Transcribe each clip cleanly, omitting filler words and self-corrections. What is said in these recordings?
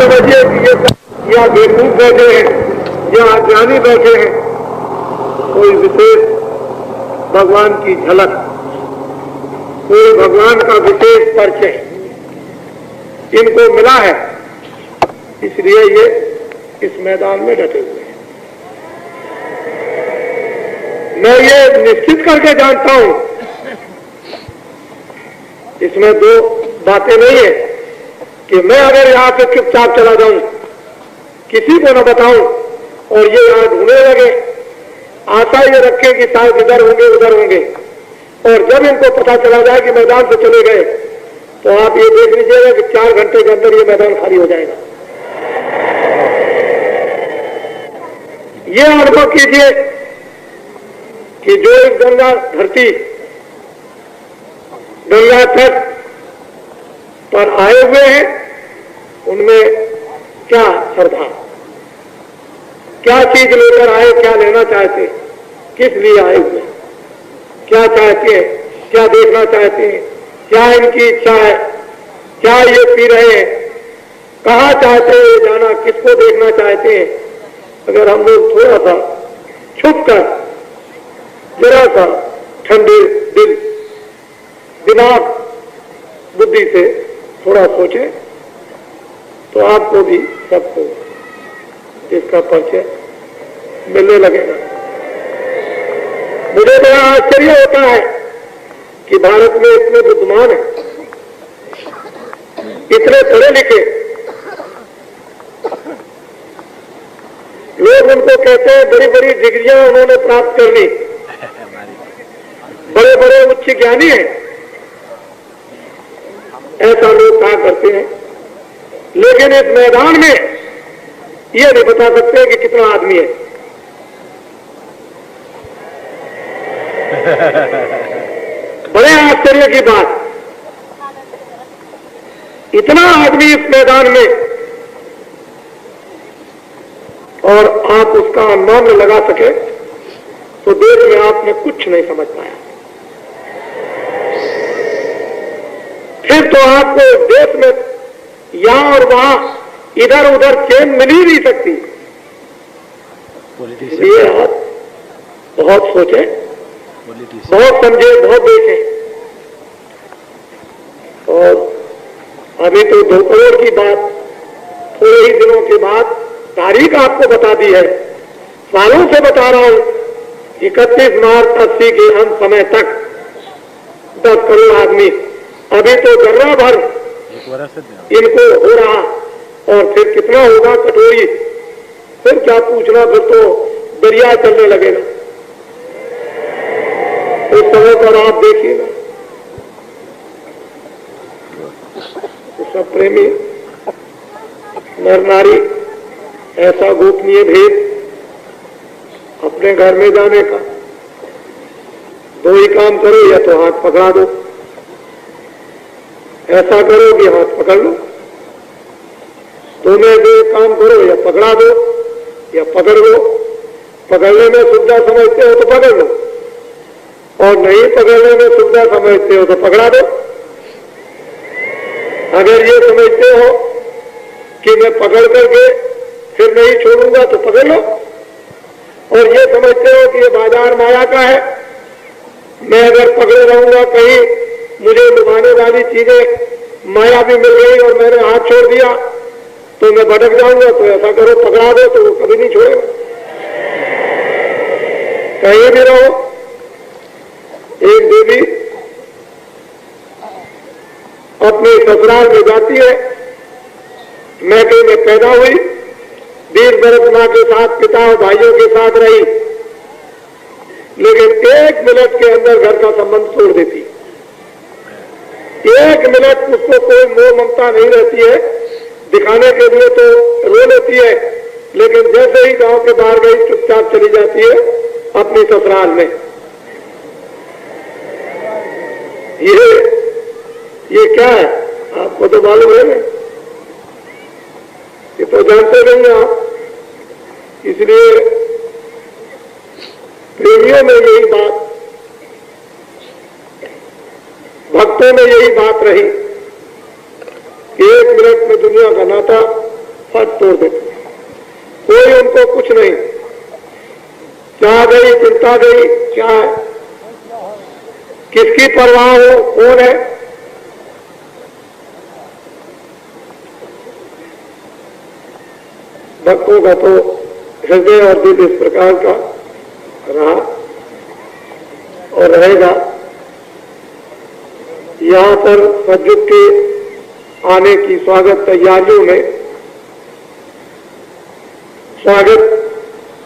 समझिए कि ये या बेवकूफ बैठे हैं या अज्ञानी बैठे हैं, कोई विशेष भगवान की झलक, कोई भगवान का विशेष परिचय इनको मिला है, इसलिए ये इस मैदान में डटे हुए हैं। मैं ये निश्चित करके जानता हूं, इसमें दो बातें नहीं है कि मैं अगर यहां से चुपचाप चला जाऊं, किसी को न बताऊं और ये यहां ढूंढने लगे, आशा ये रखें कि शायद इधर होंगे उधर होंगे, और जब इनको पता चला जाए कि मैदान से चले गए तो आप ये देख लीजिएगा कि 4 घंटे के अंदर ये मैदान खाली हो जाएगा। ये अनुभव कीजिए कि जो इस गंगा धरती, गंगा तट पर आए हुए हैं, उनमें क्या श्रद्धा, क्या चीज लेकर आए, क्या लेना चाहते हैं, किस लिए आए हुए, क्या चाहते हैं, क्या देखना चाहते हैं, क्या इनकी इच्छा है, क्या ये पी रहे हैं, कहाँ चाहते हैं जाना, किसको देखना चाहते हैं। अगर हम लोग थोड़ा सा छुप कर, जरा सा ठंडे दिल, दिमाग, बुद्धि से थोड़ा सोचें तो आपको भी, सबको इसका परिचय मिलने लगेगा। मुझे बड़ा आश्चर्य होता है कि भारत में इतने बुद्धिमान हैं, इतने पढ़े लिखे लोग, उनको कहते हैं बड़ी बड़ी डिग्रियां उन्होंने प्राप्त कर ली, बड़े बड़े उच्च ज्ञानी हैं, ऐसा लोग कहा करते हैं, लेकिन इस मैदान में ये नहीं बता सकते कि कितना आदमी है। बड़े आश्चर्य की बात, इतना आदमी इस मैदान में, और आप उसका अनुमान लगा सके तो देश में आपने कुछ नहीं समझ पाया। फिर तो आपको देश में यहां और वहां, इधर उधर चैन मिल ही नहीं सकती। इसलिए आप बहुत सोचें, बहुत समझे, बहुत देखें। और अभी तो 2 करोड़ की बात थोड़े ही दिनों के बाद तारीख आपको बता दी है, सालों से बता रहा हूं, 31 मार्च 80 के अंत समय तक 10 करोड़ आदमी, अभी तो जर्रा भर इनको हो रहा, और फिर कितना होगा कटोरी, फिर क्या पूछना, फिर तो दरिया चलने लगेगा। उस समय पर आप देखिएगा तो सब प्रेमी नर नारी, ऐसा गोपनीय भेद अपने घर में जाने का, 2 ही काम करो, या तो हाथ पकड़ा दो, ऐसा करो कि हाथ पकड़ लो, तुम्हें 2 काम करो, या पकड़ा दो या पकड़ लो। पकड़ने में सुविधा समझते हो तो पकड़ लो, और नहीं पकड़ने में सुविधा समझते हो तो पकड़ा दो। अगर ये समझते हो कि मैं पकड़ करके फिर नहीं छोड़ूंगा तो पकड़ लो, और ये समझते हो कि ये बाजार माया का है, मैं अगर पकड़े रहूंगा कहीं मुझे लुभाने वाली चीजें माया भी मिल गई और मैंने हाथ छोड़ दिया तो मैं भटक जाऊंगा, तो ऐसा करो, पकड़ा दो तो वो कभी नहीं छोड़ेगा। कहीं भी रहो, एक देवी अपने ससुराल में जाती है, मैके में पैदा हुई, 20 बरस मां के साथ, पिता और भाइयों के साथ रही, लेकिन 1 मिनट के अंदर घर का संबंध तोड़ देती। 1 मिनट उसको कोई मोह ममता नहीं रहती है, दिखाने के लिए तो रो लेती है, लेकिन जैसे ही गांव के बाहर गई चुपचाप चली जाती है अपनी ससुराल में। ये क्या है आपको तो मालूम है ना, ये तो जानते नहीं आप। इसलिए प्रेमियों में यही बात, भक्तों में यही बात रही कि 1 मिनट में दुनिया का नाता फट तोड़ देते, कोई उनको कुछ नहीं, क्या गई चिंता गई, क्या है, किसकी परवाह हो, कौन है। भक्तों का तो हृदय और दिल इस प्रकार का रहा और रहेगा। यहां पर सतयुग के आने की स्वागत तैयारियों में, स्वागत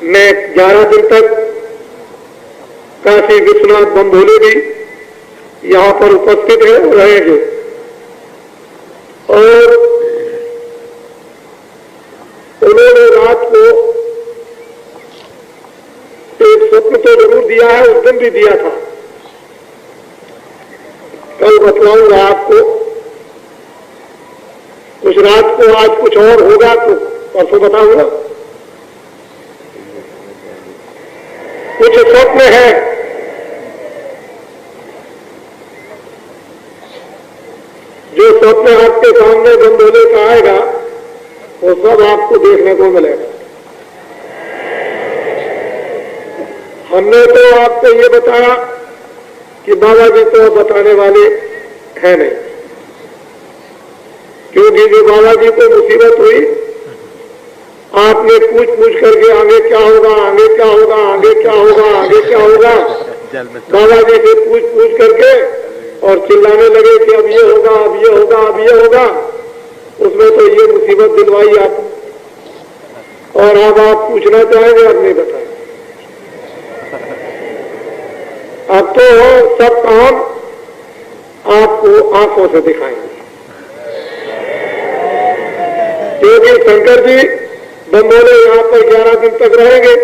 में 11 दिन तक काशी विश्वनाथ बमभोले भी यहां पर उपस्थित है, रहेंगे। और उन्होंने रात को एक स्वप्न तो जरूर दिया है, उस दिन भी दिया था, कल बतलाऊंगा आपको। कुछ रात को आज कुछ और होगा तो परसों बताऊंगा। कुछ स्वप्न है, जो स्वप्न आपके सामने बमभोले का आएगा वो सब आपको देखने को मिलेगा। हमने तो आपको ये बताया कि बाबा जी तो बताने वाले हैं नहीं, क्योंकि जो बाबा जी को मुसीबत हुई, आपने पूछ करके आगे क्या होगा, आगे क्या होगा, आगे क्या होगा, आगे क्या होगा, बाबा जी से पूछ करके और चिल्लाने लगे कि अब ये होगा, अब ये होगा, अब ये होगा। उसमें तो ये मुसीबत दिलवाई आप, और अब आप पूछना चाहेंगे, अब नहीं बताएंगे। अब तो सब काम आपको आंखों से दिखाएंगे, क्योंकि शंकर जी बमभोले यहां पर 11 दिन तक रहेंगे।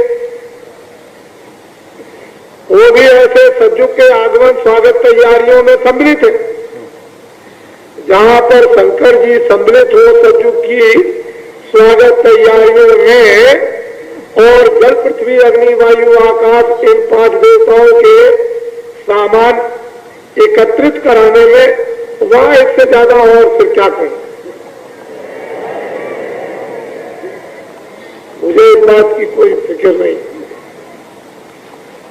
वो भी ऐसे सतयुग के आगमन स्वागत तैयारियों में सम्मिलित है, जहां पर शंकर जी सम्मिलित हो सतयुग की स्वागत तैयारियों में, और जल पृथ्वी अग्नि वायु आकाश इन 5 देवताओं के सामान एकत्रित कराने में वहां इससे ज्यादा और फिर क्या कहें। मुझे इस बात की कोई फिक्र नहीं,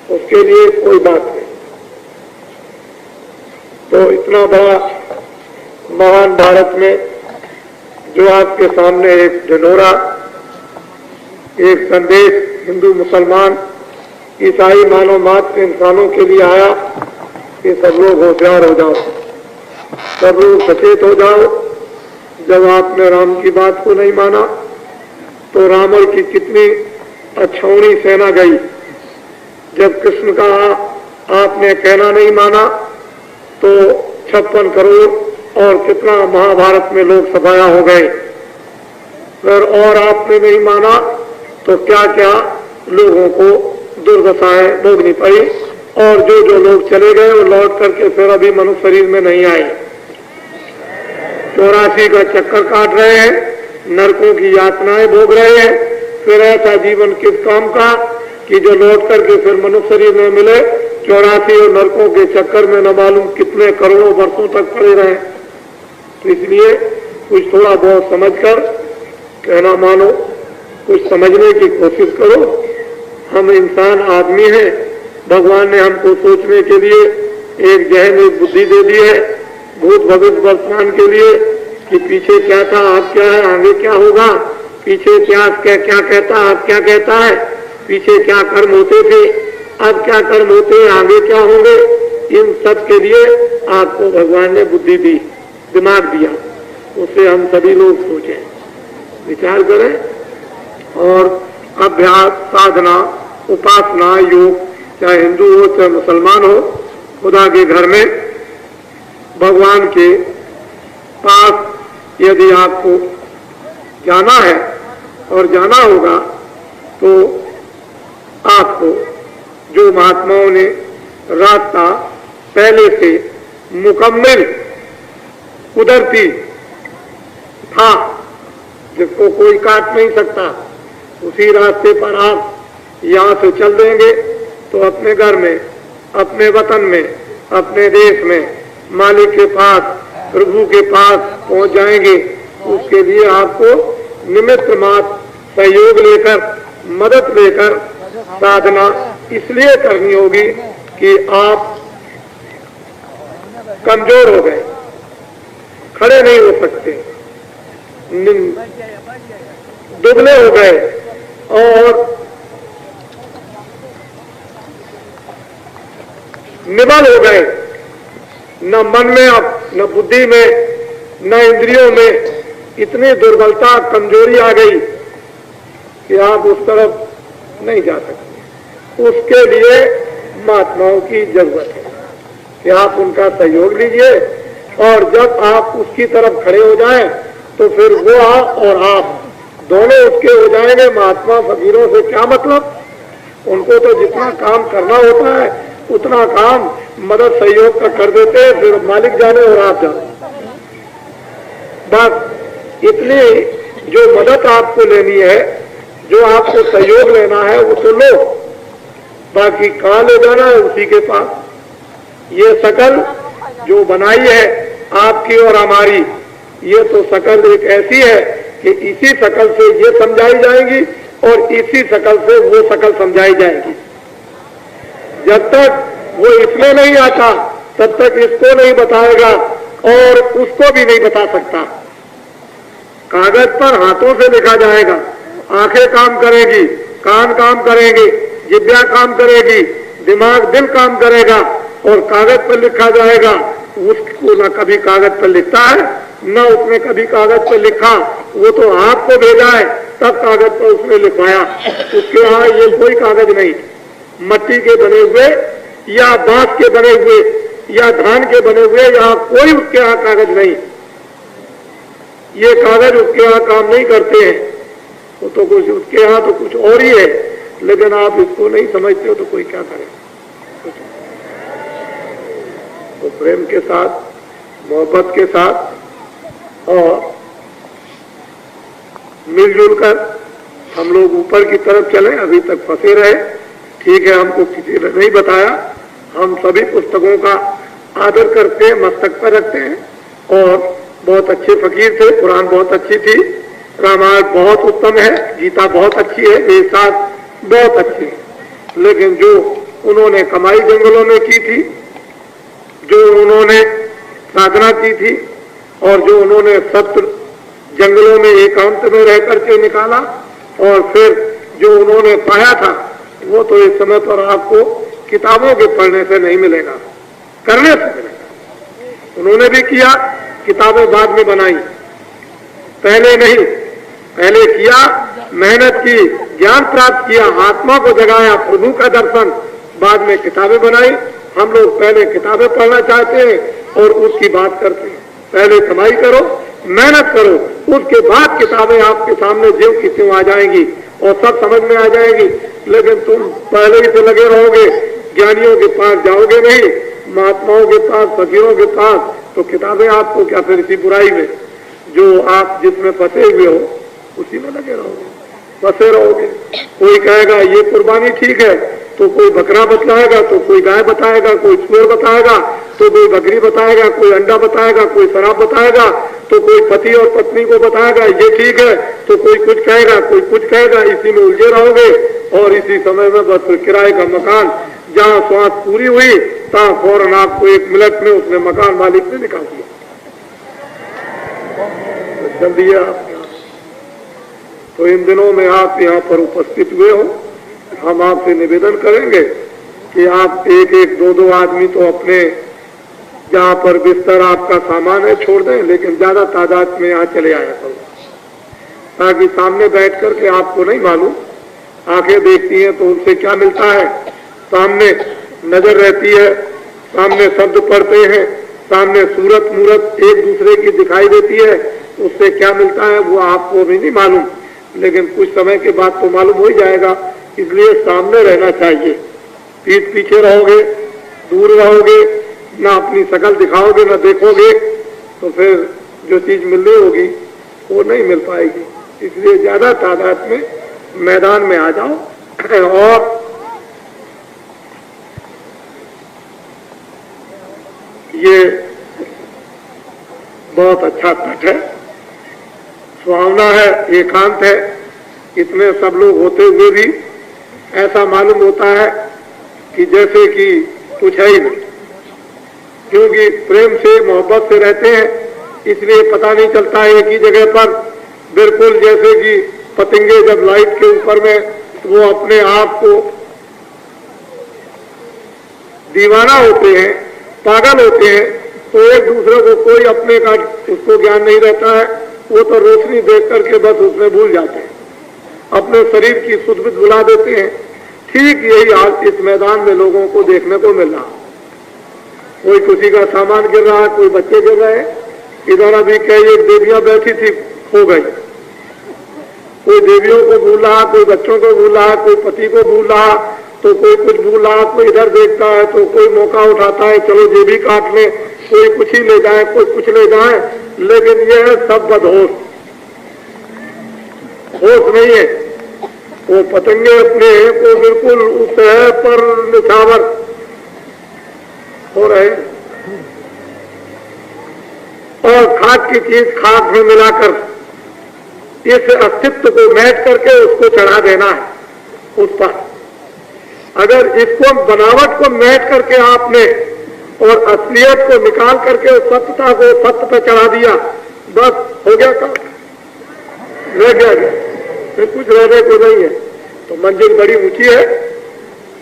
उसके लिए कोई बात नहीं। तो इतना बड़ा महान भारत में जो आपके सामने एक ढिंढोरा, एक संदेश हिंदू मुसलमान ईसाई मानव मात्र इंसानों के लिए आया कि सब लोग होशियार हो जाओ, सब लोग सचेत हो जाओ। जब आपने राम की बात को नहीं माना तो रावण की कितनी अछौनी सेना गई। जब कृष्ण का आपने कहना नहीं माना तो 56 करोड़ और कितना महाभारत में लोग सफाया हो गए। फिर और आपने नहीं माना तो क्या क्या लोगों को दुर्दशाएं भोगनी पड़ी, और जो लोग चले गए वो लौट करके फिर अभी मनुष्य शरीर में नहीं आए। 84 का चक्कर काट रहे हैं, नरकों की यातनाएं भोग रहे हैं। फिर ऐसा जीवन किस काम का कि जो लौट करके फिर मनुष्य शरीर में मिले। 84 और नरकों के चक्कर में न मालूम कितने करोड़ों वर्षों तक पड़े रहे। तो इसलिए कुछ थोड़ा बहुत समझकर कहना मानो, कुछ समझने की कोशिश करो। हम इंसान आदमी हैं, भगवान ने हमको सोचने के लिए एक जहन, एक बुद्धि दे दी है, भूत भविष्य वर्तमान के लिए, कि पीछे क्या था, अब क्या है, आगे क्या होगा, पीछे क्या कहता, अब क्या कहता है, पीछे क्या कर्म होते थे, अब क्या कर्म होते हैं, आगे क्या होंगे। इन सब के लिए आपको भगवान ने बुद्धि दी, दिमाग दिया, उससे हम सभी लोग सोचें, विचार करें और अभ्यास, साधना, उपासना, योग, चाहे हिंदू हो चाहे मुसलमान हो, खुदा के घर में भगवान के पास यदि आपको जाना है और जाना होगा तो आपको जो महात्माओं ने रास्ता पहले से मुकम्मल कुदरती था, जिसको कोई काट नहीं सकता, उसी रास्ते पर आप यहां से चल देंगे तो अपने घर में, अपने वतन में, अपने देश में मालिक के पास, प्रभु के पास पहुंच जाएंगे। उसके लिए आपको निमित्त मात्र सहयोग लेकर, मदद लेकर साधना इसलिए करनी होगी कि आप कमजोर हो गए, खड़े नहीं हो सकते, दुबले हो गए और निबल हो गए, न मन में अब, न बुद्धि में, न इंद्रियों में इतनी दुर्बलता, कमजोरी आ गई कि आप उस तरफ नहीं जा सकते। उसके लिए महात्माओं की जरूरत है कि आप उनका सहयोग लीजिए, और जब आप उसकी तरफ खड़े हो जाएं तो फिर वो और आप दोनों उसके हो जाएंगे। महात्मा फकीरों से क्या मतलब, उनको तो जितना काम करना होता है उतना काम मदद सहयोग का कर देते हैं, फिर मालिक जाने और आप जाने। बस इतनी जो मदद आपको लेनी है, जो आपको सहयोग लेना है वो तो लो, बाकी कहाँ ले जाना है उसी के पास। ये शकल जो बनाई है आपकी और हमारी, ये तो शकल एक ऐसी है कि इसी शकल से ये समझाई जाएगी और इसी शकल से वो शकल समझाई जाएगी। जब तक वो इसमें नहीं आता तब तक इसको नहीं बताएगा और उसको भी नहीं बता सकता। कागज पर हाथों से लिखा जाएगा, आंखें काम करेगी, कान काम करेंगे, जिह्वा काम करेगी, दिमाग दिल काम करेगा और कागज पर लिखा जाएगा। उसको ना कभी कागज पर लिखता है, न उसने कभी कागज पर लिखा, वो तो आपको भेजा है तब कागज पर उसने लिखवाया। उसके यहाँ ये कोई कागज नहीं, मट्टी के बने हुए या बांस के बने हुए या धान के बने हुए, यहाँ कोई उसके यहाँ कागज नहीं। ये कागज उसके यहाँ काम नहीं करते हैं, वो तो कुछ उसके यहाँ तो कुछ और ही है, लेकिन आप इसको नहीं समझते हो तो कोई क्या करे। तो प्रेम के साथ, मोहब्बत के साथ और मिलजुल कर हम लोग ऊपर की तरफ चले। अभी तक फंसे रहे, ठीक है, हमको किसी ने नहीं बताया। हम सभी पुस्तकों का आदर करते हैं, मस्तक पर रखते हैं और बहुत अच्छे फकीर थे, कुरान बहुत अच्छी थी, रामायण बहुत उत्तम है, गीता बहुत अच्छी है, वेदांत बहुत अच्छी है, लेकिन जो उन्होंने कमाई जंगलों में की थी, जो उन्होंने साधना की थी और जो उन्होंने सत्र जंगलों में एकांत में रह करके निकाला और फिर जो उन्होंने पाया था, वो तो इस समय पर आपको किताबों के पढ़ने से नहीं मिलेगा, करने से मिलेगा। उन्होंने भी किया, किताबें बाद में बनाई, पहले नहीं, पहले किया, मेहनत की, ज्ञान प्राप्त किया, आत्मा को जगाया, प्रभु का दर्शन, बाद में किताबें बनाई। हम लोग पहले किताबें पढ़ना चाहते हैं और उसकी बात करते हैं। पहले कमाई करो, मेहनत करो, उसके बाद किताबें आपके सामने ज्यों की त्यों आ जाएंगी और सब समझ में आ जाएगी। लेकिन तुम पहले ही से लगे रहोगे, ज्ञानियों के पास जाओगे नहीं, महात्माओं के पास, फकीरों के पास, तो किताबें आपको क्या, फिर इसी बुराई में जो आप जिसमें फंसे हुए हो उसी में लगे रहोगे, फंसे रहोगे। कोई कहेगा ये कुर्बानी ठीक है, तो कोई बकरा बतलाएगा, तो कोई गाय बताएगा, कोई सूअर बताएगा, तो कोई बकरी बताएगा, कोई अंडा बताएगा, कोई शराब बताएगा, तो कोई पति और पत्नी को बताएगा ये ठीक है, तो कोई कुछ कहेगा, कोई कुछ कहेगा, इसी में उलझे रहोगे और इसी समय में बस किराए का मकान, जहां श्वास पूरी हुई तहां फौरन आपको 1 मिनट में उसने मकान मालिक ने निकाल दिया, चल दिया आप। तो इन दिनों में आप यहाँ पर उपस्थित हुए हो, हम आपसे निवेदन करेंगे कि आप एक एक दो दो आदमी तो अपने जहाँ पर बिस्तर आपका सामान है छोड़ दें, लेकिन ज्यादा तादाद में यहाँ चले आया करो, ताकि सामने बैठ करके आपको नहीं मालूम, आंखें देखती हैं तो उनसे क्या मिलता है, सामने नजर रहती है, सामने शब्द पढ़ते हैं, सामने सूरत मूरत एक दूसरे की दिखाई देती है, उससे क्या मिलता है वो आपको भी नहीं मालूम, लेकिन कुछ समय के बाद तो मालूम हो ही जाएगा। इसलिए सामने रहना चाहिए। पीठ पीछे रहोगे, दूर रहोगे, ना अपनी शकल दिखाओगे, ना देखोगे, तो फिर जो चीज मिलनी होगी वो नहीं मिल पाएगी। इसलिए ज्यादा तादाद में मैदान में आ जाओ। और ये बहुत अच्छा तट है, सुहावना है, एकांत है। इतने सब लोग होते हुए भी ऐसा मालूम होता है कि जैसे कि कुछ है ही नहीं, क्योंकि प्रेम से मोहब्बत से रहते हैं, इसलिए पता नहीं चलता है एक ही जगह पर। बिल्कुल जैसे कि पतंगे जब लाइट के ऊपर में वो अपने आप को दीवाना होते हैं, पागल होते हैं, तो एक दूसरे को कोई अपने का उसको ज्ञान नहीं रहता है। वो तो रोशनी देख करके बस उसमें भूल जाते हैं, अपने शरीर की सुध बुध भुला देते हैं। ठीक यही हाल इस मैदान में लोगों को देखने को मिल रहा। कोई किसी का सामान गिर रहा है, कोई बच्चे गिर रहे हैं। इधर अभी कई एक देवियां बैठी थी, हो गई। कोई देवियों को भूल रहा, कोई बच्चों को भूल रहा, कोई पति को भूल रहा, तो कोई कुछ भूल रहा, कोई इधर देखता है तो कोई मौका उठाता है, चलो ये भी काट ले, कोई कुछ ही ले जाए, कोई कुछ ले जाए। लेकिन ये है सब बदहोश, होश नहीं है। वो पतंगे अपने को बिल्कुल उस पर निछावर हो रहे, और खाक की चीज खाक में मिलाकर इस अस्तित्व को मैट करके उसको चढ़ा देना है उस पर। अगर इसको बनावट को मैट करके आपने और असलियत को निकाल करके उस सत्यता को सत्य पर चढ़ा दिया, बस हो गया काम, रह गया, फिर कुछ रहने को नहीं है। तो मंजिल बड़ी ऊंची है।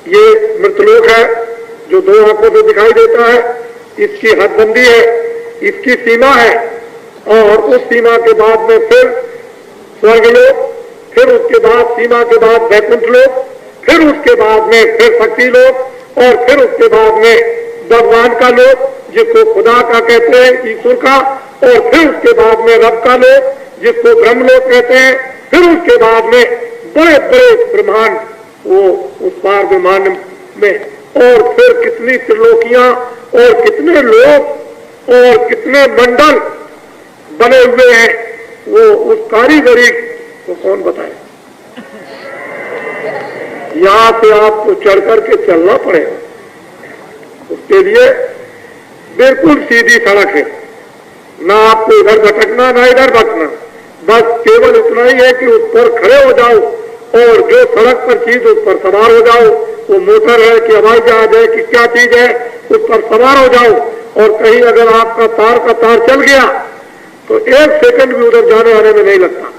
ये मृतलोक है जो दो आंखों से दिखाई देता है, इसकी हदबंदी है, इसकी सीमा है, और उस सीमा के बाद में फिर स्वर्गलोक, फिर उसके बाद सीमा के बाद वैकुंठ लोक, फिर उसके बाद में फिर शक्ति लोक, और फिर उसके बाद में भगवान का लोक जिसको खुदा का कहते हैं, ईश्वर का, और फिर उसके बाद में रब का लोक जिसको ब्रह्मलोक कहते हैं, फिर उसके बाद में बड़े बड़े ब्रह्मांड वो उस पार ब्रह्मांड में, और फिर कितनी त्रिलोकियां और कितने लोक और कितने मंडल बने हुए हैं, वो उस कारीगरी को कौन बताए। यहां से आपको चढ़ करके चलना पड़ेगा। उसके लिए बिल्कुल सीधी सड़क है, ना आपको इधर भटकना ना इधर भटकना, बस केवल इतना ही है कि उस पर खड़े हो जाओ और जो सड़क पर चीज उस पर सवार हो जाओ। वो मोटर है कि हवाई जहाज है कि क्या चीज है, उस पर सवार हो जाओ। और कहीं अगर आपका तार का तार चल गया तो एक सेकंड भी उधर जाने आने में नहीं लगता।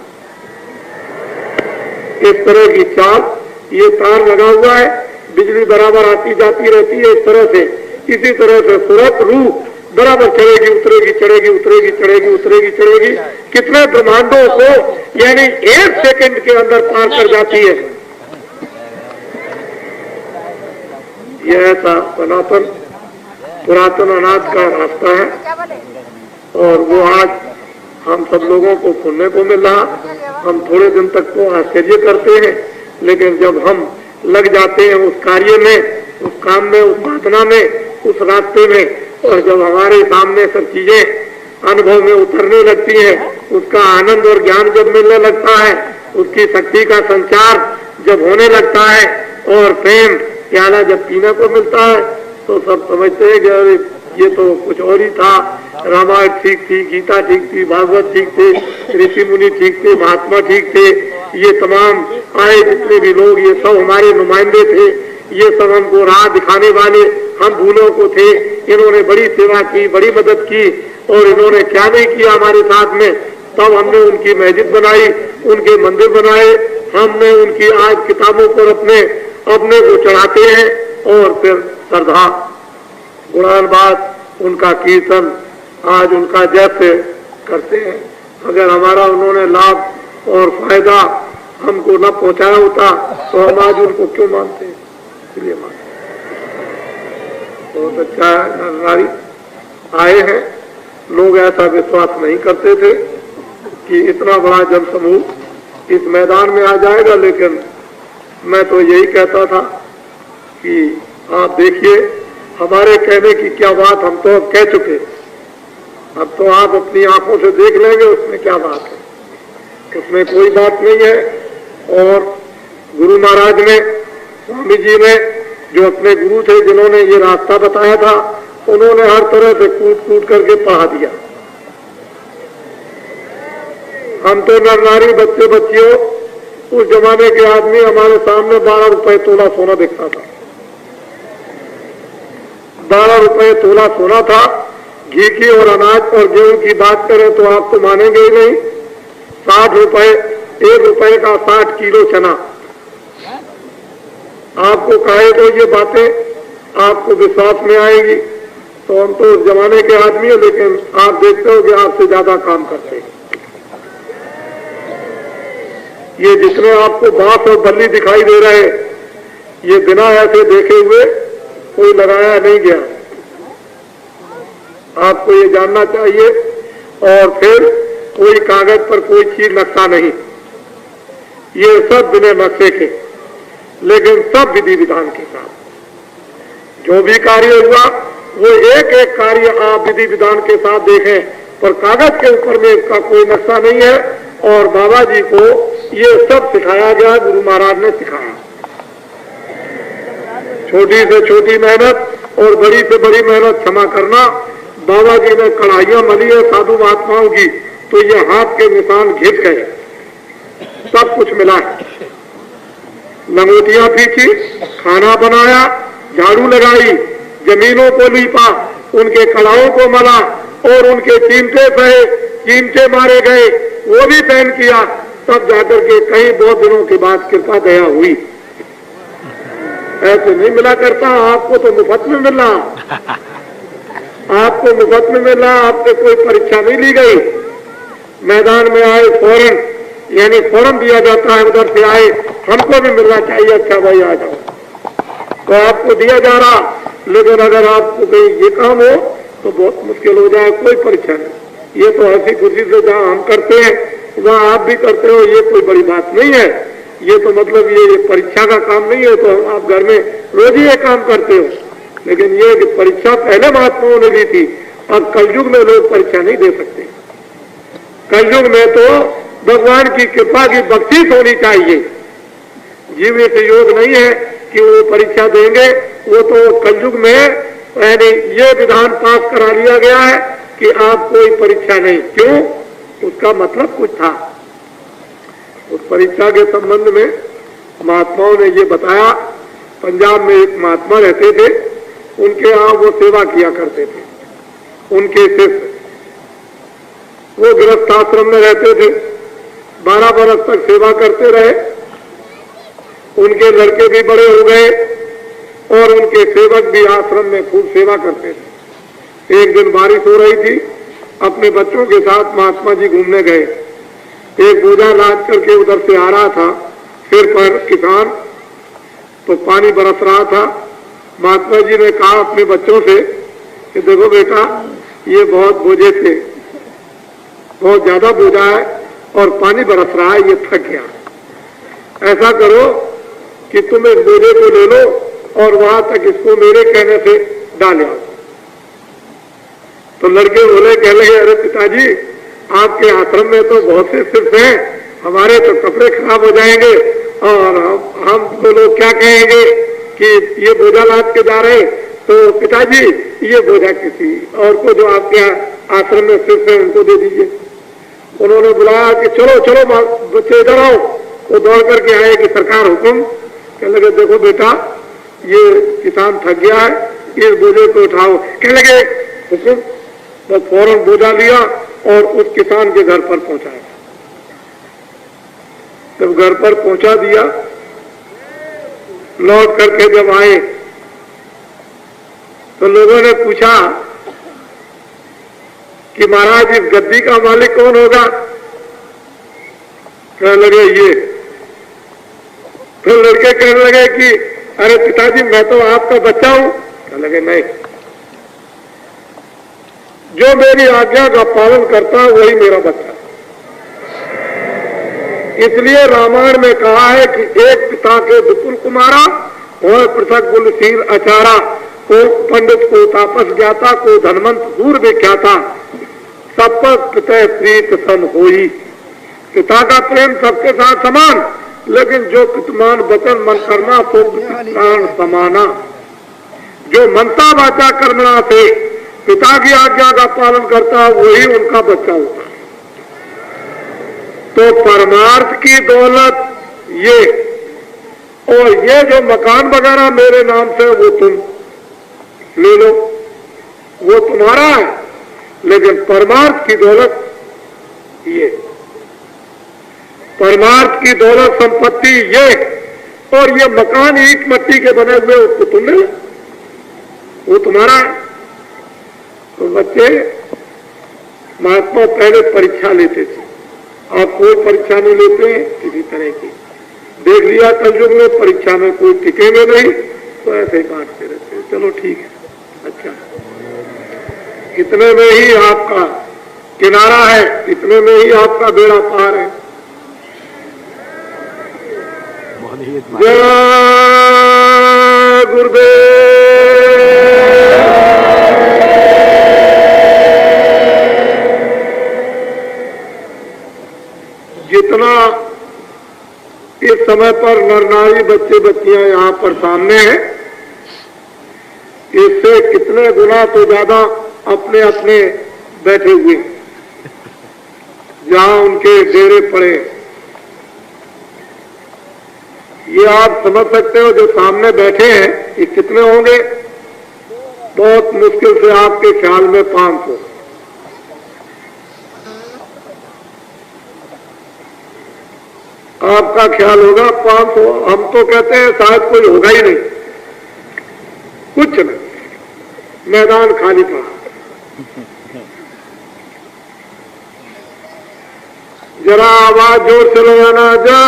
इस तरह की चाल, ये तार लगा हुआ है, बिजली बराबर आती जाती रहती है इस तरह से। इसी तरह से सूरत रूह बराबर चढ़ेगी उतरेगी, चढ़ेगी उतरेगी, चढ़ेगी उतरेगी, चढ़ेगी, कितने ब्रह्मांडों को यानी एक सेकंड के अंदर पार कर जाती है। यह ऐसा सनातन पुरातन अनाज का रास्ता है, और वो आज हम सब लोगों को सुनने को मिल रहा। हम थोड़े दिन तक तो आश्चर्य करते हैं, लेकिन जब हम लग जाते हैं उस कार्य में, उस काम में, उस साधना में, उस रास्ते में, और जब हमारे सामने सब चीजें अनुभव में उतरने लगती हैं, उसका आनंद और ज्ञान जब मिलने लगता है, उसकी शक्ति का संचार जब होने लगता है, और प्रेम प्याला जब पीने को मिलता है, तो सब समझते हैं कि ये तो कुछ और ही था। रामायण ठीक थी, गीता ठीक थी, भागवत ठीक थे, ऋषि मुनि ठीक थे, महात्मा ठीक थे, ये तमाम आए जितने भी लोग, ये सब हमारे नुमाइंदे थे, ये सब हमको राह दिखाने वाले हम भूलों को थे। इन्होंने बड़ी सेवा की, बड़ी मदद की, और इन्होंने क्या नहीं किया हमारे साथ में। तब हमने उनकी मस्जिद बनाई, उनके मंदिर बनाए, हमने उनकी आज किताबों पर अपने को चढ़ाते हैं, और फिर श्रद्धा गुणानुवाद उनका कीर्तन आज उनका जैसे करते हैं। अगर हमारा उन्होंने लाभ और फायदा हमको न पहुंचाया होता तो हम आज उनको क्यों मानते हैं, इसलिए मानते। बहुत अच्छा है, नारी आए हैं। लोग ऐसा विश्वास नहीं करते थे कि इतना बड़ा जनसमूह इस मैदान में आ जाएगा, लेकिन मैं तो यही कहता था कि आप देखिए, हमारे कहने की क्या बात, हम तो अब कह चुके, अब तो आप अपनी आंखों से देख लेंगे उसमें क्या बात है। उसमें कोई बात नहीं है। और गुरु महाराज ने, स्वामी जी ने, जो अपने गुरु थे जिन्होंने ये रास्ता बताया था, उन्होंने हर तरह से कूट कूट करके पढ़ा दिया, हम तो नर नारी बच्चे बच्चियों, उस जमाने के आदमी हमारे सामने 12 रुपए तोला सोना दिखता था। 12 रुपए तोला सोना था। घी की और अनाज और गेहूं की बात करें तो आप तो मानेंगे ही नहीं। 60 रुपए, 1 रुपए का 60 किलो चना। आपको कहे तो ये बातें आपको विश्वास में आएगी, तो हम तो उस जमाने के आदमी हैं, लेकिन आप देखते हो कि आपसे ज्यादा काम करते हैं। ये जितने आपको बांस और बल्ली दिखाई दे रहे हैं, ये बिना ऐसे देखे हुए कोई लगाया नहीं गया। आपको ये जानना चाहिए। और फिर कोई कागज पर कोई चीज नक्शा नहीं, ये सब बिना नक्शे के, लेकिन सब विधि विधान के साथ। जो भी कार्य हुआ वो एक एक कार्य आप विधि विधान के साथ देखें, पर कागज के ऊपर में इसका कोई नक्शा नहीं है। और बाबा जी को ये सब सिखाया गया, गुरु महाराज ने सिखाया। छोटी से छोटी मेहनत और बड़ी से बड़ी मेहनत क्षमा करना। बाबा जी ने कढ़ाइयां मली है साधु महात्माओं की, तो ये हाथ के निशान घिस गए, सब कुछ मिला है। लंगोटियां पीछी, खाना बनाया, झाड़ू लगाई, जमीनों को लीपा, उनके कड़ाओं को मला और उनके चिमटे सहे, चिमटे मारे गए, वो भी पहन किया। तब जाकर के कई बहुत दिनों के बाद कृपा दया हुई। ऐसे नहीं मिला करता, आपको तो मुफ्त में मिला, आपको मुफ्त में मिला, आपसे कोई परीक्षा नहीं ली गई। मैदान में आए फौरन, यानी फौरन दिया जाता है, उधर से आए हमको भी मिलना चाहिए, अच्छा भाई आ जाओ, तो आपको दिया जा रहा। लेकिन अगर आपको कहीं ये काम हो तो बहुत मुश्किल हो जाए। कोई परीक्षा नहीं, ये तो हंसी खुशी से जहाँ हम करते हैं वहाँ आप भी करते हो, ये कोई बड़ी बात नहीं है। ये तो मतलब ये परीक्षा का काम नहीं है, तो आप घर में रोज ही ये काम करते हो। लेकिन ये परीक्षा पहले महात्माओं ने ली थी, अब कलयुग में लोग परीक्षा नहीं दे सकते। कलयुग में तो भगवान की कृपा की बख्शीश होनी चाहिए। जीवित योग नहीं है कि वो परीक्षा देंगे, वो तो कलयुग में यानी ये विधान पास करा लिया गया है कि आप कोई परीक्षा नहीं। क्यों? उसका मतलब कुछ था। उस परीक्षा के संबंध में महात्माओं ने ये बताया। पंजाब में एक महात्मा रहते थे, उनके यहाँ वो सेवा किया करते थे। उनके शिष्य, वो गृहस्थ आश्रम में रहते थे, 12 बरस तक सेवा करते रहे। उनके लड़के भी बड़े हो गए और उनके सेवक भी आश्रम में खूब सेवा करते थे। एक दिन बारिश हो रही थी, अपने बच्चों के साथ महात्मा जी घूमने गए। एक बोझा लाद करके उधर से आ रहा था सिर पर किसान, तो पानी बरस रहा था। महात्मा जी ने कहा अपने बच्चों से कि देखो बेटा, ये बहुत बोझे थे, बहुत ज्यादा बोझा है और पानी बरस रहा है, ये थक गया। ऐसा करो कि तुम इस बोझे को ले लो और वहां तक इसको मेरे कहने से डाल आओ। तो लड़के बोले, कह लगे, अरे पिताजी, आपके आश्रम में तो बहुत से सिर्फ हैं, हमारे तो कपड़े खराब हो जाएंगे और हम तो लोग क्या कहेंगे कि ये बोझा लाद के जा रहे। तो पिताजी, ये बोझा किसी और को जो आपके आश्रम में सिर्फ है उनको दे दीजिए। उन्होंने बुलाया कि चलो चलो बच्चे इधर आओ। वो दौड़ करके आए कि सरकार हुक्म। कह लगे, देखो बेटा, ये किसान थक गया है, इस बोझे को उठाओ। कह लगे, हुक्म। तो फौरन बोझा लिया और उस किसान के घर पर पहुंचाया। जब घर पर पहुंचा दिया, लौट करके जब आए तो लोगों ने पूछा कि महाराज, इस गद्दी का मालिक कौन होगा? कहने लगे ये। फिर लड़के कहने लगे कि अरे पिताजी, मैं तो आपका बच्चा हूं। कहने लगे नहीं, जो मेरी आज्ञा का पालन करता है वही मेरा बच्चा। इसलिए रामायण में कहा है कि एक पिता के विपुल कुमारा और पृथक कुलशील आचारा, को पंडित को तापस ज्ञाता को धनवंत दूर विख्याता, सब पर पिता प्रीत सम होई। पिता का प्रेम सबके साथ समान, लेकिन जो पितमान वचन मन करना तो प्राण समाना। जो मनता वाचा कर्मणा से पिता की आज्ञा का पालन करता है वही उनका बच्चा होता है। तो परमार्थ की दौलत ये, और ये जो मकान वगैरह मेरे नाम से वो तुम ले लो, वो तुम्हारा है, लेकिन परमार्थ की दौलत ये, परमार्थ की दौलत संपत्ति ये, और ये मकान ईंट मिट्टी के बने हुए उसको तुम ले लो, वो तुम्हारा है। तो बच्चे, महात्मा पहले परीक्षा लेते थे, आप कोई परीक्षा नहीं लेते किसी तरह की। देख लिया कलयुग में परीक्षा में कोई टिकेंगे नहीं, तो ऐसे ही बांटते रहते हैं। चलो ठीक है, अच्छा, इतने में ही आपका किनारा है, इतने में ही आपका बेड़ा पार है। जय गुरुदेव। जितना इस समय पर नर नारी बच्चे बच्चियां यहां पर सामने हैं, इससे कितने गुना तो ज्यादा अपने अपने बैठे हुए जहां उनके डेरे पड़े। ये आप समझ सकते हो, जो सामने बैठे हैं ये कितने होंगे? बहुत मुश्किल से आपके ख्याल में 500। आपका ख्याल होगा 500, हम तो कहते हैं शायद कोई होगा ही नहीं, कुछ नहीं, मैदान खाली पड़ा। जरा आवाज जोर से लगाना, जा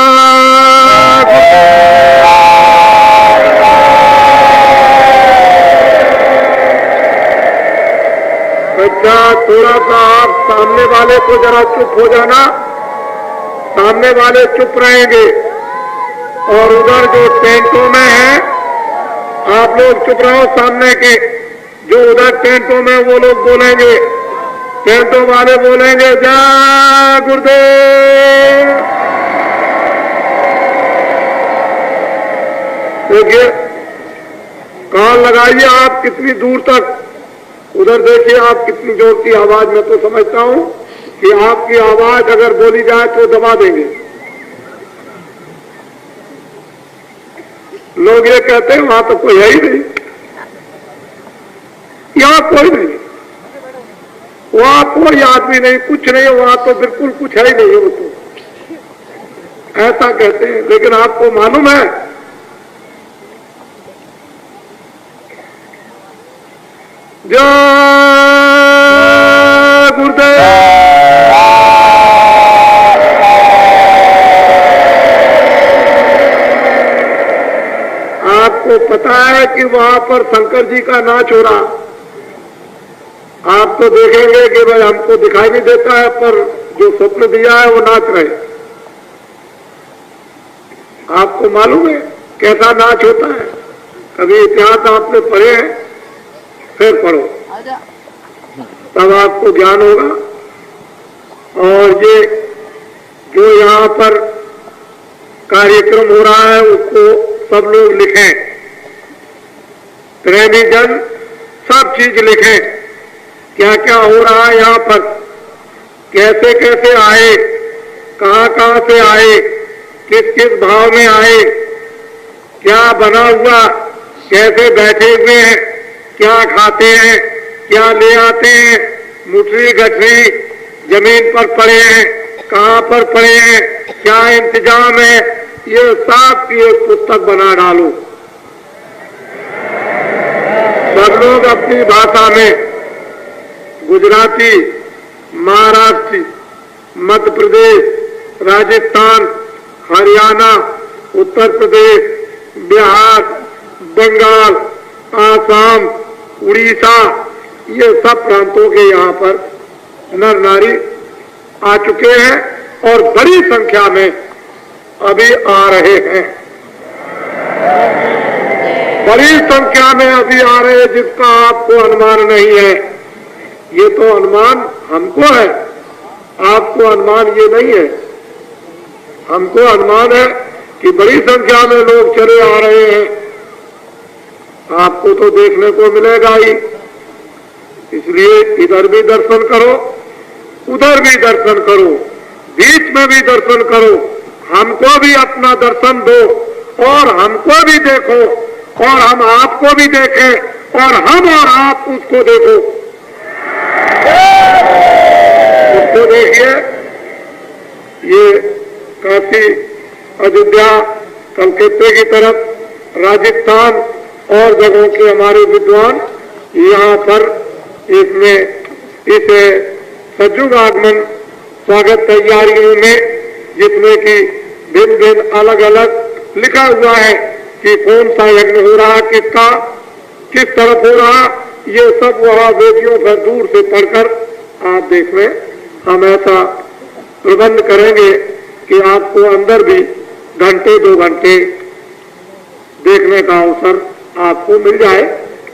बच्चा, थोड़ा सा आप सामने वाले को जरा चुप हो जाना, सामने वाले चुप रहेंगे, और उधर जो टेंटों में है आप लोग चुप रहो। सामने के जो उधर टेंटों में वो लोग बोलेंगे, टेंटों वाले बोलेंगे जय गुरुदेव। देखिए, कान लगाइए आप कितनी दूर तक, उधर देखिए आप कितनी जोर की आवाज। मैं तो समझता हूं कि आपकी आवाज अगर बोली जाए तो दबा देंगे लोग। ये कहते हैं वहां तो कोई है ही नहीं, यहां कोई नहीं, वहां कोई आदमी नहीं, कुछ नहीं, वहां तो बिल्कुल कुछ है ही नहीं, वो तो ऐसा कहते हैं। लेकिन आपको मालूम है जय गुरुदेव। आपको पता है कि वहां पर शंकर जी का नाच हो रहा। आप तो देखेंगे कि भाई हमको दिखाई नहीं देता है, पर जो स्वप्न दिया है वो नाच रहे। आपको मालूम है कैसा नाच होता है? कभी इतिहास आपने पढ़े हैं? फिर पढ़ो, तब आपको ज्ञान होगा। और ये जो यहाँ पर कार्यक्रम हो रहा है उसको सब लोग लिखें, प्रेमी जन सब चीज लिखें, क्या क्या हो रहा है यहाँ पर, कैसे कैसे आए, कहाँ कहाँ से आए, किस किस भाव में आए, क्या बना हुआ, कैसे बैठे हुए हैं, क्या खाते हैं, क्या ले आते हैं, मुठरी गठरी जमीन पर पड़े हैं, कहाँ पर पड़े हैं, क्या इंतजाम है, ये सब की एक पुस्तक बना डालो। सब लोग अपनी भाषा में, गुजराती, महाराष्ट्री, मध्य प्रदेश, राजस्थान, हरियाणा, उत्तर प्रदेश, बिहार, बंगाल, आसाम, उड़ीसा, ये सब प्रांतों के यहाँ पर नर नारी आ चुके हैं और बड़ी संख्या में अभी आ रहे हैं, बड़ी संख्या में अभी आ रहे हैं, जिसका आपको अनुमान नहीं है। ये तो अनुमान हमको है, आपको अनुमान ये नहीं है। हमको अनुमान है कि बड़ी संख्या में लोग चले आ रहे हैं, आपको तो देखने को मिलेगा ही। इसलिए इधर भी दर्शन करो, उधर भी दर्शन करो, बीच में भी दर्शन करो, हमको भी अपना दर्शन दो और हमको भी देखो और हम आपको भी देखें और हम और आप उसको देखो। उसको देखिए, ये काशी, अयोध्या, कलकत्ते की तरफ, राजस्थान और जगहों के हमारे विद्वान यहाँ पर इसमें इस सज्जुग आगमन स्वागत तैयारियों में, जिसमें कि भिन्न भिन्न अलग अलग लिखा हुआ है कि कौन सा यज्ञ हो रहा, किसका, किस तरफ हो रहा, ये सब वहाँ वेदियों पर दूर से पढ़कर आप देख लें। हम ऐसा प्रबंध करेंगे कि आपको अंदर भी घंटे 2 घंटे देखने का अवसर आपको मिल जाए।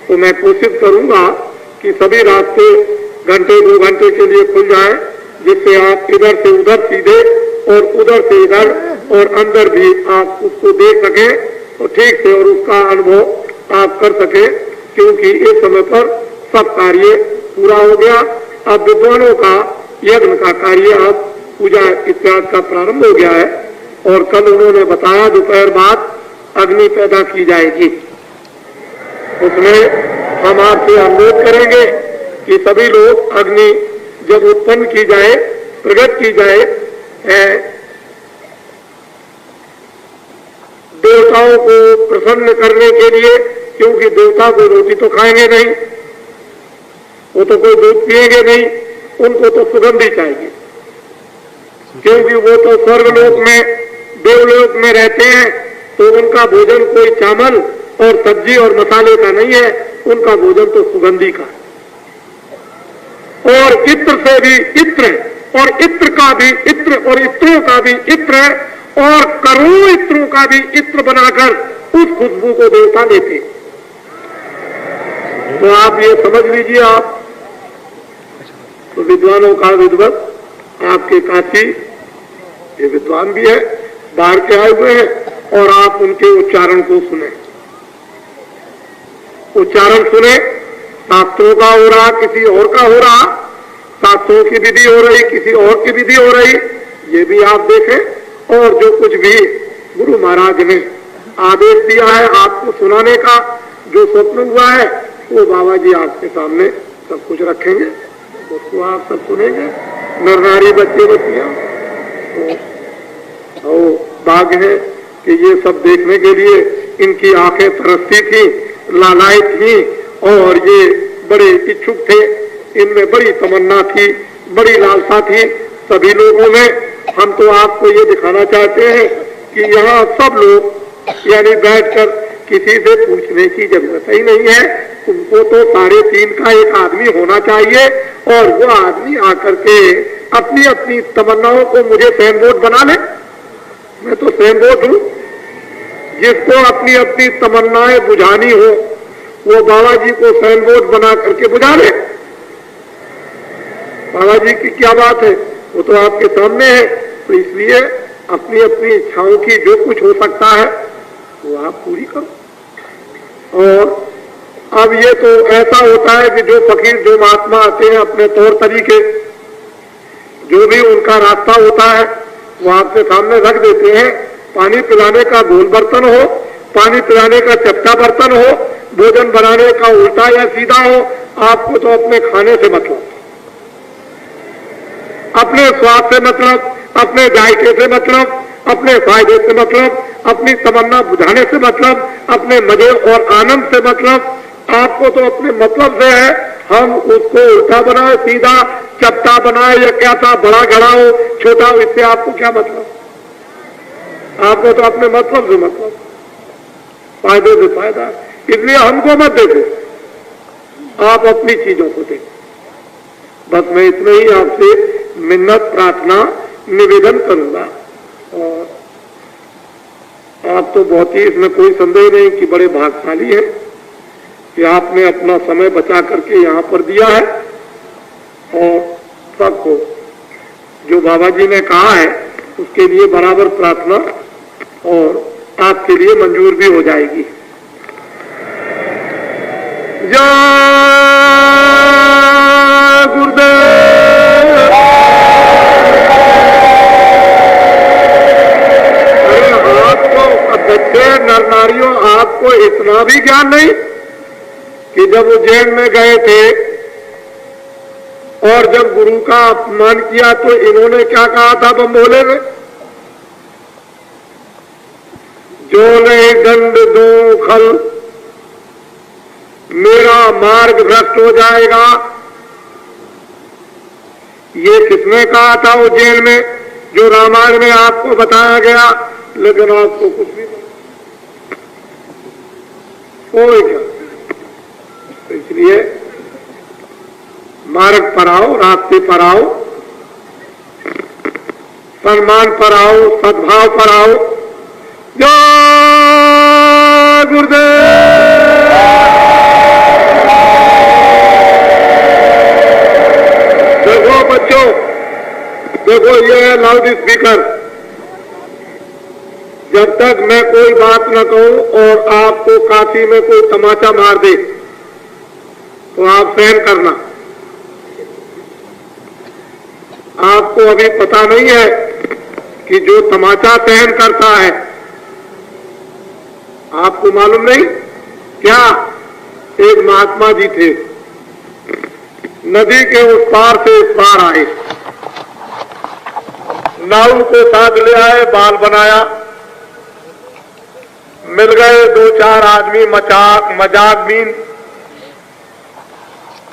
तो मैं कोशिश करूंगा कि सभी रास्ते घंटे 2 घंटे के लिए खुल जाए, जिससे आप इधर से उधर सीधे और उधर से इधर और अंदर भी आप उसको देख सके तो ठीक से, और उसका अनुभव आप कर सके, क्योंकि इस समय पर सब कार्य पूरा हो गया। अब विद्वानों का यज्ञ का कार्य, अब पूजा इत्यादि का प्रारंभ हो गया है। और कल उन्होंने बताया दोपहर बाद अग्नि पैदा की जाएगी। उसमें हम आपसे अनुरोध करेंगे कि सभी लोग अग्नि जब उत्पन्न की जाए, प्रकट की जाए, देवताओं को प्रसन्न करने के लिए, क्योंकि देवता को रोटी तो खाएंगे नहीं, वो तो कोई दूध पिएंगे नहीं, उनको तो सुगंधी चाहिए, क्योंकि वो तो स्वर्गलोक में, देवलोक में रहते हैं, तो उनका भोजन कोई चावल और सब्जी और मसाले का नहीं है, उनका भोजन तो सुगंधी का। और इत्र से भी इत्र, और इत्र का भी इत्र, और इत्रों का भी इत्र, और करोड़ों इत्रों का भी इत्र बनाकर उस खुशबू को देवता लेते। तो आप ये समझ लीजिए, आप तो विद्वानों का विद्वत आपके काशी, ये विद्वान भी है, बाहर के आए हुए हैं, और आप उनके उच्चारण को सुने, उच्चारण सुने। शास्त्रों का हो रहा, किसी और का हो रहा, शास्त्रों की विधि हो रही, किसी और की विधि हो रही, ये भी आप देखें। और जो कुछ भी गुरु महाराज ने आदेश दिया है आपको सुनाने का, जो स्वप्न हुआ है, वो बाबा जी आपके सामने सब कुछ रखेंगे, उसको आप सब सुनेंगे। नर नारी बच्चे बच्चियां, तो भाग है कि ये सब देखने के लिए इनकी आंखें तरसती थी, लालायित थी, और ये बड़े इच्छुक थे, इनमें बड़ी तमन्ना थी, बड़ी लालसा थी सभी लोगों में। हम तो आपको ये दिखाना चाहते हैं कि यहाँ सब लोग यानी बैठकर किसी से पूछने की जरूरत ही नहीं है। उनको तो 3.5 का एक आदमी होना चाहिए, और वो आदमी आकर के अपनी अपनी तमन्नाओं को मुझे सैन बोर्ड बना ले। मैं तो सैन बोर्ड हूँ, जिसको अपनी अपनी तमन्नाएं बुझानी हो वो बाबा जी को सैन बोर्ड बना करके बुझा ले। बाबा जी की क्या बात है, वो तो आपके सामने है। तो इसलिए अपनी अपनी इच्छाओं की जो कुछ हो सकता है वो आप पूरी करो। और अब ये तो ऐसा होता है कि जो फकीर, जो महात्मा आते हैं, अपने तौर तरीके, जो भी उनका रास्ता होता है वो आपके सामने रख देते हैं। पानी पिलाने का गोल बर्तन हो, पानी पिलाने का चपटा बर्तन हो, भोजन बनाने का उल्टा या सीधा हो, आपको तो अपने खाने से मतलब, अपने स्वाद से मतलब, अपने जायके से मतलब, अपने फायदे से मतलब, अपनी तमन्ना बुझाने से मतलब, अपने मजे और आनंद से मतलब। आपको तो अपने मतलब से है। हम उसको उल्टा बनाए, सीधा, चपटा बनाए, या क्या था, बड़ा घड़ा हो, छोटा हो, इससे आपको क्या मतलब? आपको तो अपने मतलब से मतलब, फायदे से फायदा। इसलिए हमको मत देखो, आप अपनी चीजों को देखो। बस मैं इतना ही आपसे मिन्नत, प्रार्थना, निवेदन करूंगा। और आप तो बहुत ही, इसमें कोई संदेह नहीं कि बड़े भाग्यशाली हैं कि आपने अपना समय बचा करके यहाँ पर दिया है। और सबको जो बाबा जी ने कहा है उसके लिए बराबर प्रार्थना और आपके लिए मंजूर भी हो जाएगी। जय गुरुदेव। इतना भी ज्ञान नहीं कि जब वो जेल में गए थे और जब गुरु का अपमान किया तो इन्होंने क्या कहा था बम्भोले में? जो नहीं दंड दो खल, मेरा मार्ग भ्रष्ट हो जाएगा। ये किसने कहा था वो जेल में, जो रामायण में आपको बताया गया, लेकिन आपको कुछ भी कोई क्या। तो इसलिए मार्ग पर आओ, रास्ते पर आओ, सम्मान पर आओ, सद्भाव पर आओ। जय गुरुदेव। देखो बच्चों, देखो ये है लाउड स्पीकर। जब तक मैं कोई बात न कहूं और आपको काशी में कोई तमाचा मार दे तो आप सहन करना। आपको अभी पता नहीं है कि जो तमाचा सहन करता है, आपको मालूम नहीं क्या? एक महात्मा जी थे, नदी के उस पार से इस पार आए, नाव को साथ ले आए, बाल बनाया, मिल गए दो चार आदमी मजाक बीन।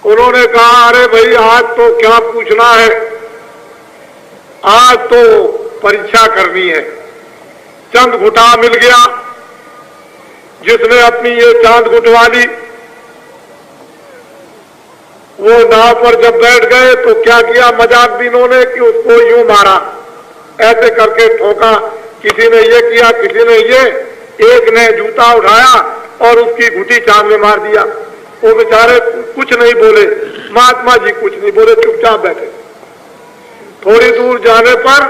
उन्होंने कहा, अरे भाई आज तो क्या पूछना है, आज तो परीक्षा करनी है। चंद घुटा मिल गया, जिसने अपनी ये चांद घुटवा ली। वो नाव पर जब बैठ गए तो क्या किया मजाक बीनों ने कि उसको यूं मारा, ऐसे करके ठोका। किसी ने ये किया, किसी ने ये, एक ने जूता उठाया और उसकी घुटी चांद में मार दिया। वो बेचारे कुछ नहीं बोले, महात्मा जी कुछ नहीं बोले, चुपचाप बैठे। थोड़ी दूर जाने पर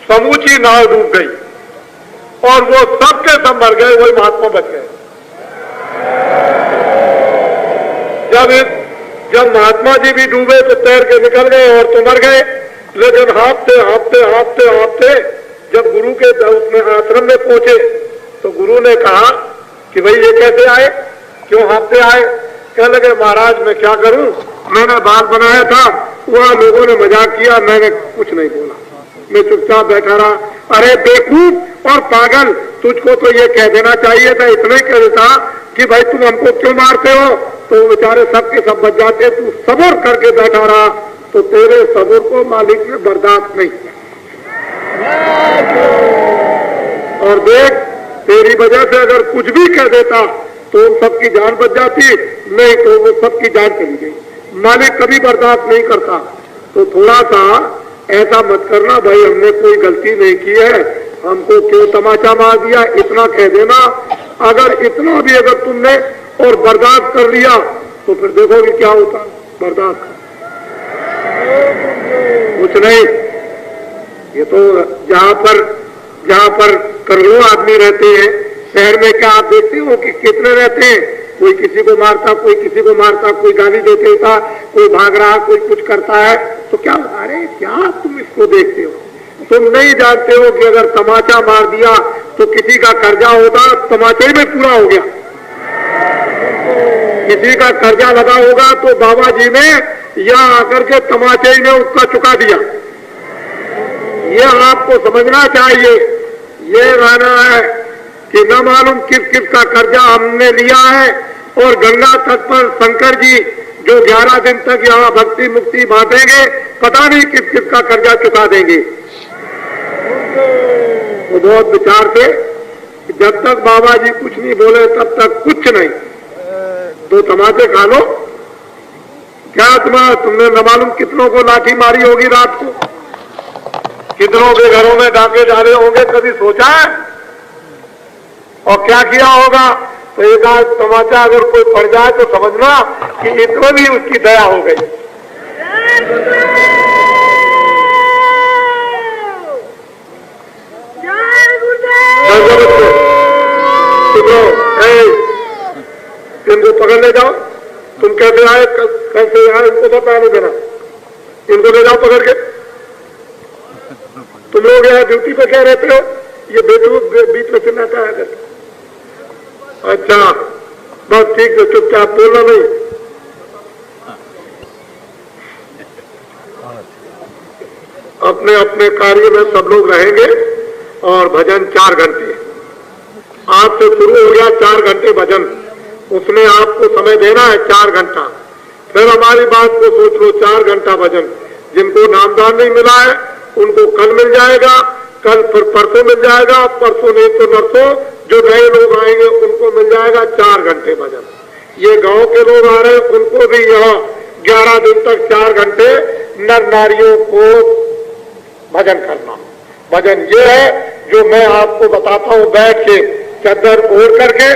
समूची नाव डूब गई और वो सबके सब मर गए, वही महात्मा बच गए। जब महात्मा जी भी डूबे तो तैर के निकल गए और तो मर गए। लेकिन हाँफते हाँफते हाँफते हाँफते जब गुरु के उसमें आश्रम में पहुंचे तो गुरु ने कहा कि भाई ये कैसे आए, क्यों हाँफते आए? कहने लगे, महाराज मैं क्या करूं, मैंने बाल बनाया था, वहां लोगों ने मजाक किया, मैंने कुछ नहीं बोला, मैं चुपचाप बैठा रहा। अरे बेवकूफ और पागल, तुझको तो ये कह देना चाहिए था, इतना ही कह देता कि भाई तुम हमको क्यों मारते हो, तो बेचारे सबके सब बच जाते। तू सब्र करके बैठा रहा तो तेरे सब्र को मालिक ने बर्दाश्त नहीं किया। और देख, तेरी वजह से अगर कुछ भी कह देता तो उन सबकी जान बच जाती, नहीं तो वो सबकी जान चली गई। मालिक कभी बर्दाश्त नहीं करता। तो थोड़ा सा ऐसा मत करना, भाई हमने कोई गलती नहीं की है, हमको क्यों तमाचा मार दिया, इतना कह देना। अगर इतना भी अगर तुमने और बर्दाश्त कर लिया तो फिर देखोगे क्या होता। बर्दाश्त कुछ नहीं। ये तो जहां पर करोड़ों आदमी रहते हैं, शहर में क्या आप देखते हो कि कितने रहते हैं? कोई किसी को मारता, कोई किसी को मारता, कोई गाली दे देता, कोई भाग रहा, कोई कुछ करता है। तो क्या, अरे क्या तुम इसको देखते हो? तुम नहीं जानते हो कि अगर तमाचा मार दिया तो किसी का कर्जा होगा, तमाचे में पूरा हो गया। किसी का कर्जा लगा होगा तो बाबा जी ने यहाँ आकर के तमाचे में उसका चुका दिया। ये आपको समझना चाहिए। ये रहना है कि न मालूम किस किस का कर्जा हमने लिया है। और गंगा तट पर शंकर जी जो 11 दिन तक यहाँ भक्ति मुक्ति बांटेंगे, पता नहीं किस किस का कर्जा चुका देंगे। वो बहुत विचार से, जब तक बाबा जी कुछ नहीं बोले तब तक कुछ नहीं। तो तमाचे खा लो। क्या तुमने न मालूम कितनों को लाठी मारी होगी रात को, कितनों के घरों में डाके डाले होंगे, कभी सोचा है? और क्या किया होगा? तो एक आध तमाचा अगर कोई पड़ जाए तो समझना कि इतना भी उसकी दया हो गई। इनको पकड़ ले जाओ। तुम कैसे आए, कैसे आए, इनको तो पैर नहीं देना, इनको ले जाओ पकड़ के। तुम लोग यहाँ ड्यूटी पे क्या रहते हो? ये बीच में चिल्लाता है। अच्छा बस ठीक है, चुपचाप बोलना नहीं। अपने अपने कार्य में सब लोग रहेंगे और भजन 4 घंटे आज से शुरू हो गया। 4 घंटे भजन, उसमें आपको समय देना है 4 घंटा। फिर हमारी बात को सोच लो, 4 घंटा भजन। जिनको नामदान नहीं मिला है उनको कल मिल जाएगा, कल फिर परसों मिल जाएगा, परसों नहीं तो नरसों जो नए लोग आएंगे उनको मिल जाएगा 4 घंटे भजन। ये गांव के लोग आ रहे हैं उनको भी यहाँ 11 दिन तक 4 घंटे नर नारियों को भजन करना। भजन ये है जो मैं आपको बताता हूँ, बैठ के चादर ओढ़ करके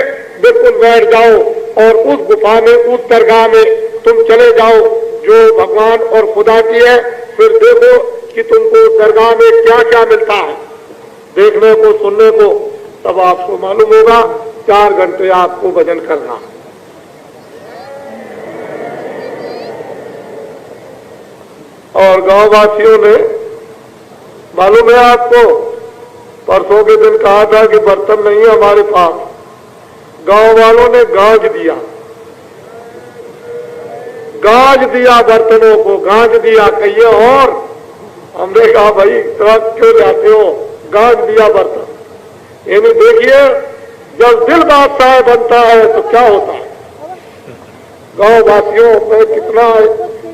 बिल्कुल बैठ जाओ और उस गुफा में, उस दरगाह में तुम चले जाओ जो भगवान और खुदा की है। फिर देखो कि तुमको उस दरगाह में क्या क्या मिलता है, देखने को सुनने को, तब आपको मालूम होगा। 4 घंटे आपको भजन करना। और गांव वासियों ने, मालूम है आपको, परसों के दिन कहा था कि बर्तन नहीं है हमारे पास। गांव वालों ने गांज दिया, गांज दिया बर्तनों को, गांज दिया कहिए। और हमने कहा भाई ट्रक क्यों जाते हो, गांज दिया बर्तन। यानी देखिए जब दिल बादशाह बनता है तो क्या होता है। गांव वासियों में कितना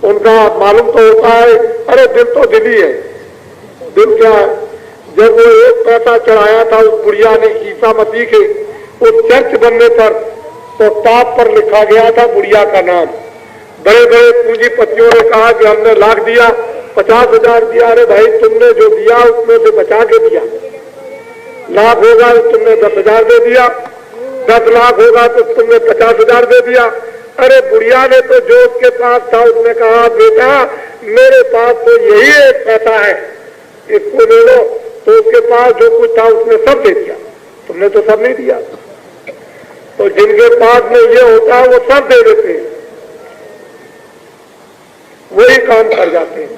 उनका मालूम तो होता है। अरे दिल तो दिल ही है। दिल क्या है, जब वो 1 पैसा चढ़ाया था उस बुढ़िया ने ईसा मसीह के उस चर्च बनने पर, तो ताप पर लिखा गया था बुढ़िया का नाम। बड़े बड़े पूंजीपतियों ने कहा कि हमने लाख दिया, 50,000 दिया। अरे भाई तुमने जो दिया उसमें से बचा के दिया। लाख होगा तो तुमने 10,000 दे दिया, 10 लाख होगा तो तुमने 50,000 दे दिया। अरे बुढ़िया ने तो जो उसके पास था उसने कहा बेटा मेरे पास तो यही 1 पैसा है, इसको ले लो। तो उसके पास जो कुछ था उसने सब दे दिया, तुमने तो सब नहीं दिया। तो जिनके पास में ये होता है वो सब दे देते हैं, वही काम कर जाते हैं।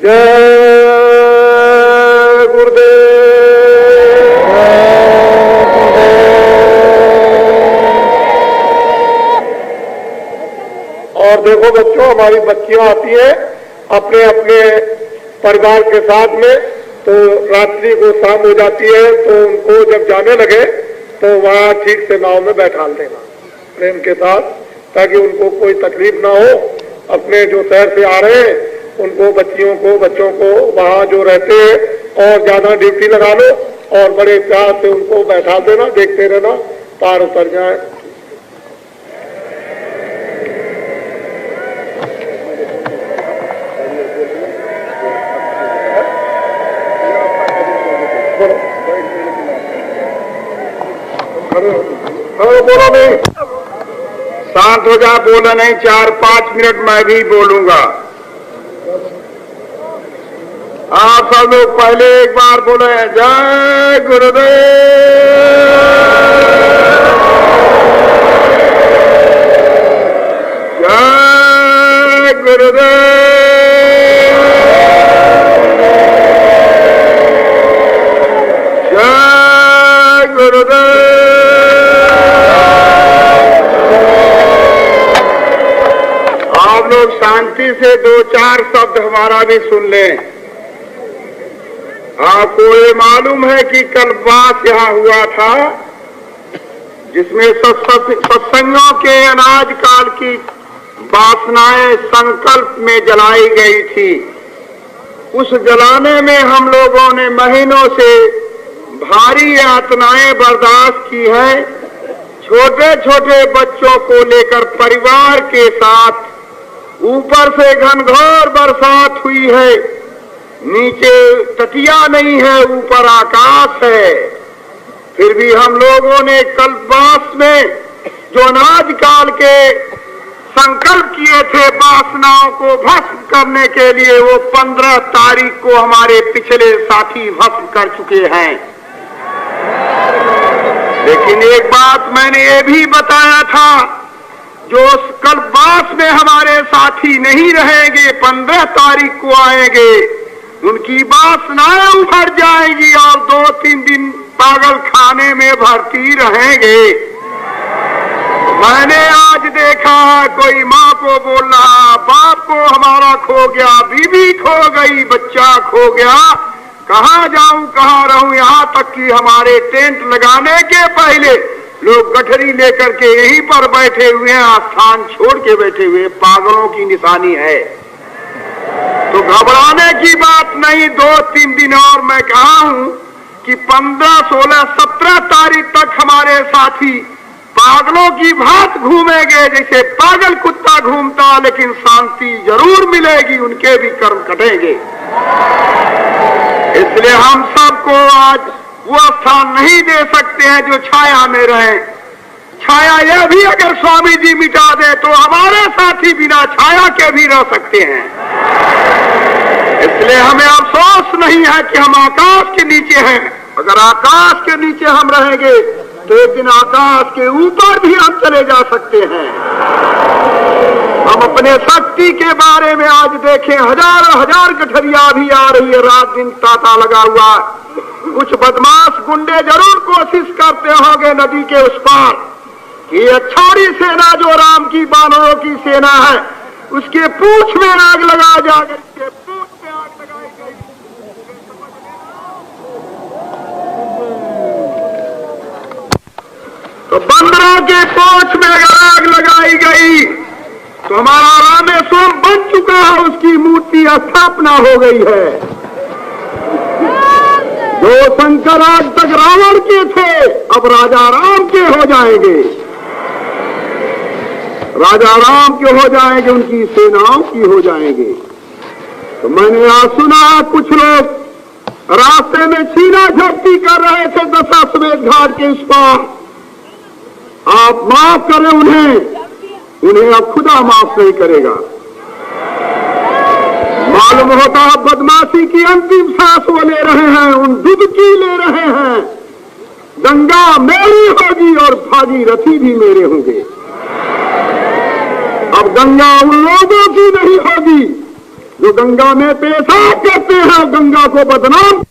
जय गुरुदेव। और देखो बच्चों, हमारी बच्चियां आती हैं अपने अपने परिवार के साथ में, तो रात्रि को शाम हो जाती है तो उनको जब जाने लगे तो वहां ठीक से नाव में बैठा देना प्रेम के साथ, ताकि उनको कोई तकलीफ ना हो। अपने जो शहर से आ रहे हैं उनको, बच्चियों को, बच्चों को वहां जो रहते हैं और ज्यादा ड्यूटी लगा लो और बड़े प्यार से उनको बैठा देना, देखते रहना पार उतर जाए। बोलो नहीं, शांत हो जा, बोला नहीं। 4-5 मिनट मैं भी बोलूंगा। आप सब लोग पहले एक बार बोले जय गुरुदेव, जय गुरुदेव, जय गुरुदेव। आप लोग शांति से 2-4 शब्द हमारा भी सुन लें। आपको ये मालूम है कि कल बात यहाँ हुआ था जिसमें सत्संगों के अनाज काल की वासनाएं संकल्प में जलाई गई थी। उस जलाने में हम लोगों ने महीनों से भारी यातनाएं बर्दाश्त की हैं। छोटे छोटे बच्चों को लेकर परिवार के साथ ऊपर से घनघोर बरसात हुई है, नीचे तटिया नहीं है, ऊपर आकाश है। फिर भी हम लोगों ने कल्पवास में जो अनाज काल के संकल्प किए थे वासनाओं को भस्म करने के लिए, वो 15 तारीख को हमारे पिछले साथी भस्म कर चुके हैं। लेकिन एक बात मैंने ये भी बताया था, जो कल्पवास में हमारे साथी नहीं रहेंगे, 15 तारीख को आएंगे, उनकी वासनाएं उभर जाएगी और 2-3 दिन पागल खाने में भर्ती रहेंगे। मैंने आज देखा कोई माँ को बोल रहा, बाप को हमारा खो गया, बीवी खो गई, बच्चा खो गया, कहाँ जाऊं कहाँ रहूं। यहाँ तक कि हमारे टेंट लगाने के पहले लोग गठरी लेकर के यहीं पर बैठे हुए हैं, आस्थान छोड़ के बैठे हुए। पागलों की निशानी है। तो घबराने की बात नहीं। 2-3 दिन और मैं कहा हूं कि 15, 16, 17 तारीख तक हमारे साथी पागलों की भांति घूमेंगे, जैसे पागल कुत्ता घूमता, लेकिन शांति जरूर मिलेगी, उनके भी कर्म कटेंगे। इसलिए हम सबको आज वो स्थान नहीं दे सकते हैं जो छाया में रहे। छाया यह भी अगर स्वामी जी मिटा दे तो हमारे साथी बिना छाया के भी रह सकते हैं। इसलिए हमें अफसोस नहीं है कि हम आकाश के नीचे हैं। अगर आकाश के नीचे हम रहेंगे तो एक दिन आकाश के ऊपर भी हम चले जा सकते हैं। हम अपने शक्ति के बारे में आज देखें, हजारों हजार गठरिया भी आ रही है, रात दिन तांता लगा हुआ। कुछ बदमाश गुंडे जरूर कोशिश करते होंगे नदी के उस पार कि अच्छौड़ी सेना जो राम की बानरों की सेना है, उसके पूंछ में आग लगा जाएगी, उसके पूंछ में आग लगाई गई। तो बंदरों के पूंछ में अगर आग लगाई गई तो हमारा रामेश्वर बन चुका है, उसकी मूर्ति स्थापना हो गई है। जो शंकर आज तक रावण के थे, अब राजा राम के हो जाएंगे। राजा राम के हो जाएंगे, उनकी सेनाओं की हो जाएंगे। तो मैंने आज सुना कुछ लोग रास्ते में छीना झपटी कर रहे थे दशाश्वमेध घाट के उस पार। आप माफ करें उन्हें अब खुदा माफ नहीं करेगा। मालूम होता है बदमाशी की अंतिम सांस वो ले रहे हैं, उन डुबकी ले रहे हैं। गंगा मेरी होगी और भागीरथी भी मेरे होंगे। अब गंगा उन लोगों की नहीं होगी जो गंगा में पेशाब करते हैं, गंगा को बदनाम